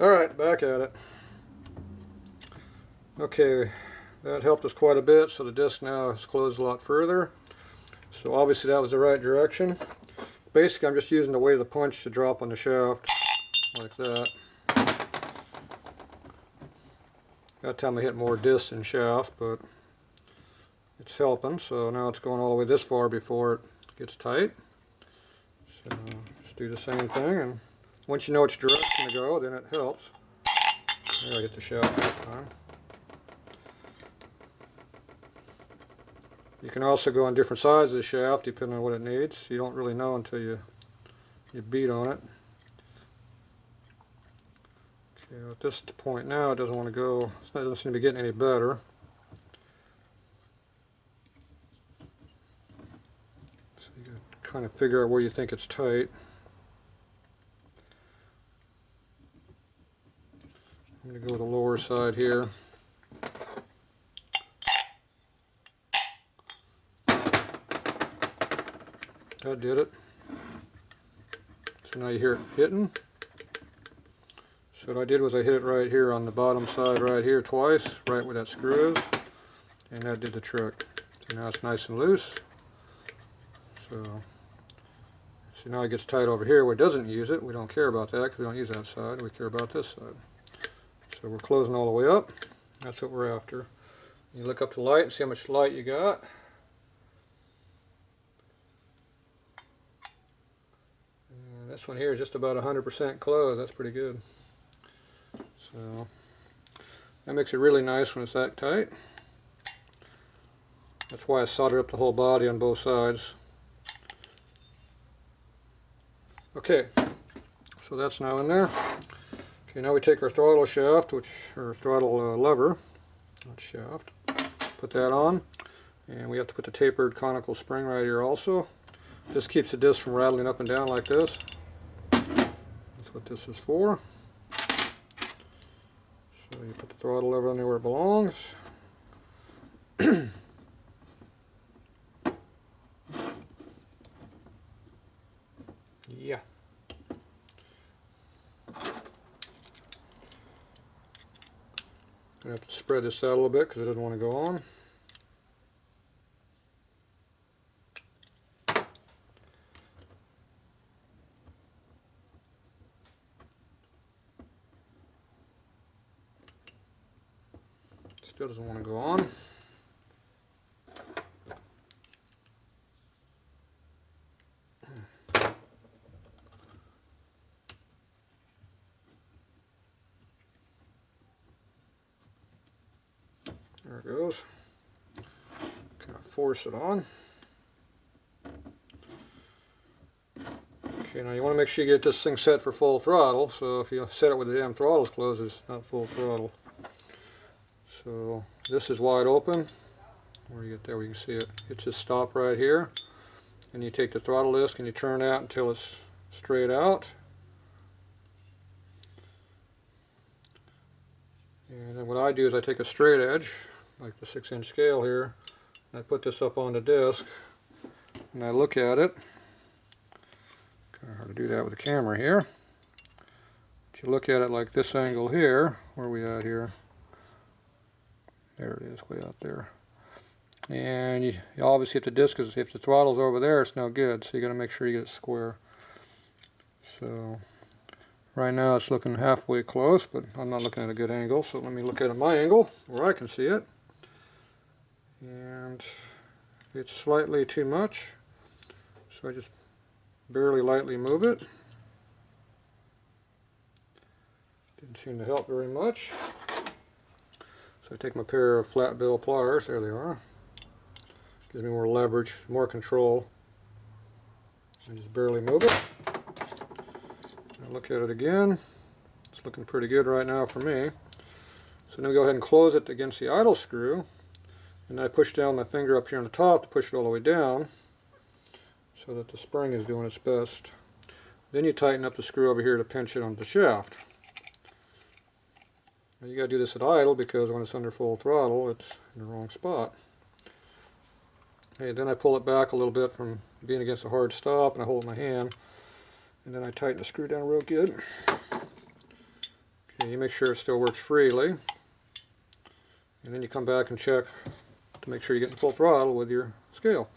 Alright, back at it. Okay, that helped us quite a bit, so the disc now is closed a lot further. So obviously that was the right direction. Basically I'm just using the weight of the punch to drop on the shaft, like that. That time I hit more disc than shaft, but it's helping. So now it's going all the way this far before it gets tight. So just do the same thing, and once you know which direction to go, then it helps. There, I get the shaft this time. You can also go on different sides of the shaft depending on what it needs. You don't really know until you beat on it. Okay, at this point now it doesn't want to go, it doesn't seem to be getting any better. So you gotta kind of figure out where you think it's tight. I'm going to go with the lower side here. That did it. So now you hear it hitting. So what I did was I hit it right here on the bottom side right here twice, right where that screw is, and that did the trick. So now it's nice and loose. So now it gets tight over here where it doesn't use it. We don't care about that because we don't use that side. We care about this side. So we're closing all the way up. That's what we're after. You look up the light and see how much light you got. And this one here is just about 100% closed. That's pretty good. So that makes it really nice when it's that tight. That's why I soldered up the whole body on both sides. Okay, so that's now in there. Okay, now we take our throttle shaft, or throttle lever, not shaft, put that on, and we have to put the tapered conical spring right here also. This keeps the disc from rattling up and down like this. That's what this is for. So you put the throttle lever on there where it belongs. Yeah. Gonna have to spread this out a little bit because it doesn't want to go on. Still doesn't want to go on. There it goes. Kind of force it on. Okay, now you want to make sure you get this thing set for full throttle. So if you set it with the damn throttles closed, it's not full throttle. So this is wide open. Where you get there, we can see it. It's just stop right here, and you take the throttle disc and you turn that until it's straight out. And then what I do is I take a straight edge, like the 6-inch scale here, and I put this up on the disc, and I look at it. Kind of hard to do that with the camera here. But you look at it like this angle here. Where are we at here? There it is, way out there. And you obviously, if the throttle's over there, it's no good. So you got to make sure you get it square. So right now it's looking halfway close, but I'm not looking at a good angle. So let me look at my angle where I can see it. And it's slightly too much, so I just barely lightly move it. Didn't seem to help very much. So I take my pair of flat bill pliers. There they are. Gives me more leverage, more control. I just barely move it. I look at it again. It's looking pretty good right now for me. So now we go ahead and close it against the idle screw. And I push down my finger up here on the top to push it all the way down so that the spring is doing its best. Then you tighten up the screw over here to pinch it on the shaft. Now you got to do this at idle because when it's under full throttle it's in the wrong spot. Okay, then I pull it back a little bit from being against a hard stop, and I hold it in my hand, and then I tighten the screw down real good. Okay, you make sure it still works freely, and then you come back and check to make sure you're getting full throttle with your scale.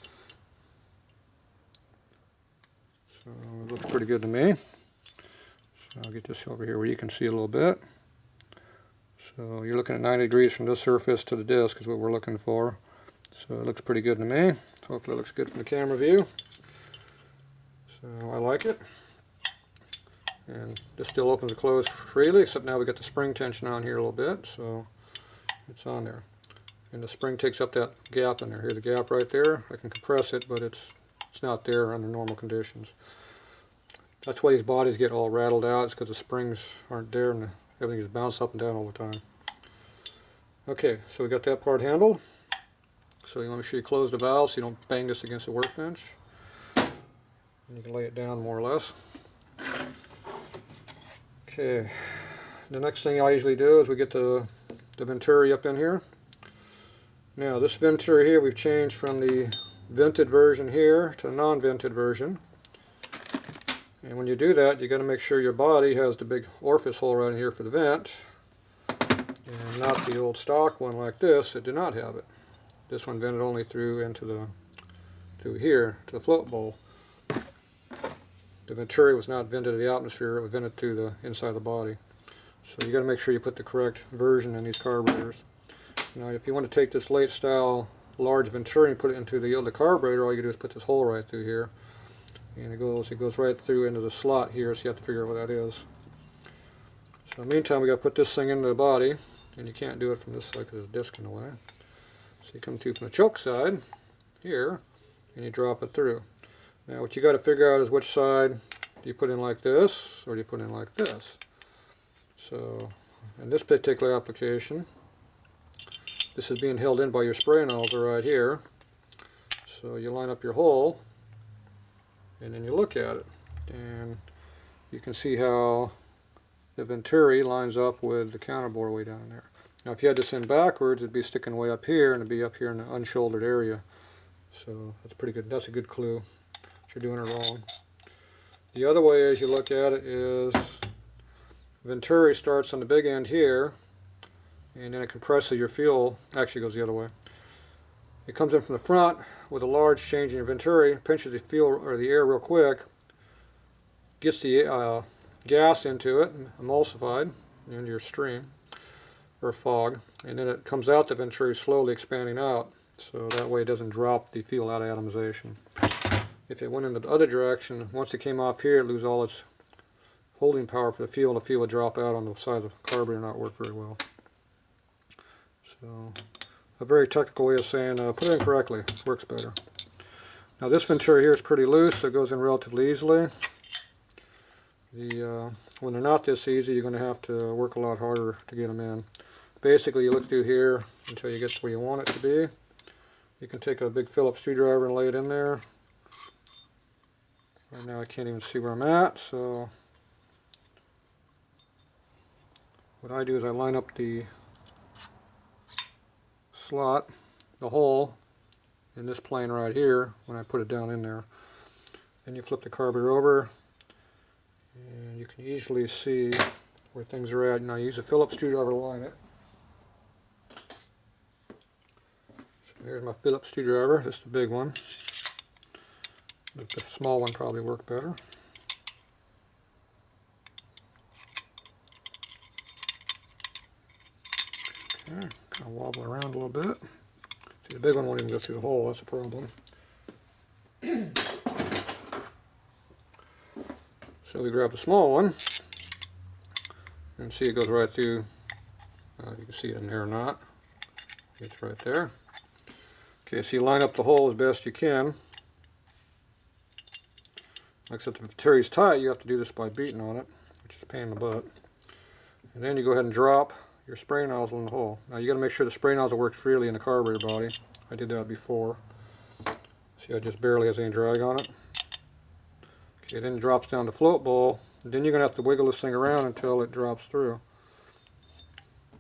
So it looks pretty good to me. So I'll get this over here where you can see a little bit. So you're looking at 90 degrees from this surface to the disc is what we're looking for. So it looks pretty good to me. Hopefully it looks good from the camera view. So I like it. And this still opens and closes freely, except now we got the spring tension on here a little bit, so it's on there. And the spring takes up that gap in there. Here's the gap right there. I can compress it, but it's not there under normal conditions. That's why these bodies get all rattled out. It's because the springs aren't there and everything is bounced up and down all the time. Okay, so we got that part handled. So you want to make sure you close the valve so you don't bang this against the workbench. And you can lay it down more or less. Okay, the next thing I usually do is we get the venturi up in here. Now this venturi here we've changed from the vented version here to the non-vented version. And when you do that, you got to make sure your body has the big orifice hole right in here for the vent, and not the old stock one like this. It did not have it. This one vented only through here to the float bowl. The venturi was not vented to the atmosphere, it was vented to the inside of the body. So you got to make sure you put the correct version in these carburetors. Now if you want to take this late style large venturi and put it into the carburetor, all you do is put this hole right through here. And it goes right through into the slot here, so you have to figure out what that is. So in the meantime, we got to put this thing into the body, and you can't do it from this side because there's a disc in the way. So you come through from the choke side here, and you drop it through. Now what you got to figure out is which side do you put in like this, or do you put in like this. So in this particular application, this is being held in by your spray nozzle right here. So you line up your hole, and then you look at it, and you can see how the venturi lines up with the counterbore way down there. Now if you had this in backwards, it'd be sticking way up here, and it'd be up here in the unshouldered area. So that's pretty good. That's a good clue if you're doing it wrong. The other way as you look at it is venturi starts on the big end here, and then it compresses your fuel. Actually goes the other way. It comes in from the front with a large change in your venturi, pinches the fuel or the air real quick, gets the gas into it, emulsified into your stream or fog, and then it comes out the venturi slowly expanding out, so that way it doesn't drop the fuel out of atomization. If it went in the other direction, once it came off here, it loses all its holding power for the fuel, and the fuel would drop out on the side of the carburetor and not work very well. So a very technical way of saying put it in correctly, works better. Now this venturi here is pretty loose, so it goes in relatively easily. When they're not this easy, you're going to have to work a lot harder to get them in. Basically you look through here until you get to where you want it to be. You can take a big Phillips screwdriver and lay it in there. Right now I can't even see where I'm at, so what I do is I line up the slot, the hole, in this plane right here when I put it down in there. Then you flip the carburetor over, and you can easily see where things are at. Now I use a Phillips screwdriver to line it. So here's my Phillips screwdriver. This is the big one. The small one probably worked better. Okay, kind of wobble around a little bit. See, the big one won't even go through the hole, that's a problem. So we grab the small one, and see it goes right through. You can see it in there or not. It's right there. Okay, so you line up the hole as best you can. Except if the venturi is tight, you have to do this by beating on it, which is a pain in the butt. And then you go ahead and drop your spray nozzle in the hole. Now you got to make sure the spray nozzle works freely in the carburetor body. I did that before. See, I just barely has any drag on it. Okay, then it drops down the float bowl. And then you're going to have to wiggle this thing around until it drops through.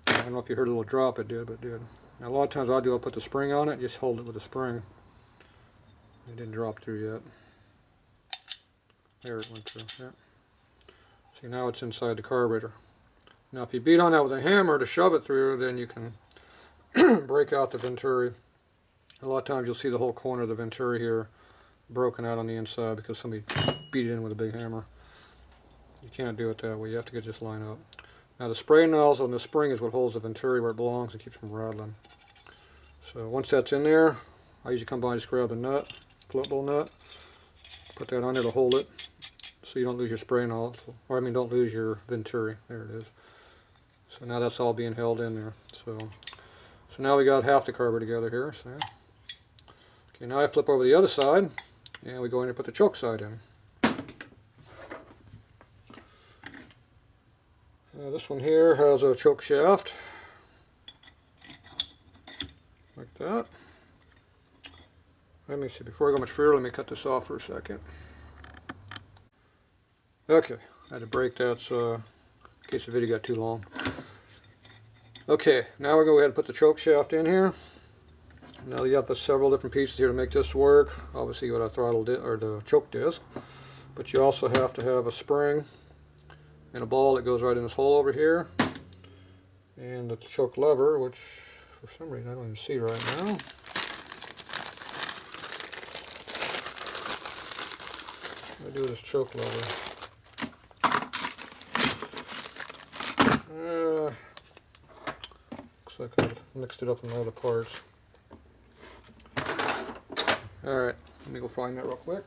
I don't know if you heard a little drop, it did, but it did. Now a lot of times I'll put the spring on it, just hold it with a spring. It didn't drop through yet. There it went through. Yeah. See, now it's inside the carburetor. Now if you beat on that with a hammer to shove it through, then you can break out the venturi. A lot of times you'll see the whole corner of the venturi here broken out on the inside because somebody beat it in with a big hammer. You can't do it that way. You have to get this line up. Now the spray nozzle and the spring is what holds the venturi where it belongs and keeps from rattling. So once that's in there, I usually come by and just grab the nut, flip bowl nut, put that on there to hold it so you don't lose your spray nozzle, or I mean don't lose your venturi. There it is. So now that's all being held in there. So now we got half the carburetor together here. So okay, now I flip over the other side and we go in and put the choke side in. This one here has a choke shaft like that. Let me see, before I go much further, let me cut this off for a second. Okay, I had to break that so in case the video got too long. Okay, now we're going to go ahead and put the choke shaft in here. Now you got several different pieces here to make this work. Obviously you got a throttle or the choke disc, but you also have to have a spring and a ball that goes right in this hole over here, and the choke lever, which for some reason I don't even see right now. What do I do with this choke lever? Looks like I mixed it up in my other parts. Alright, let me go find that real quick.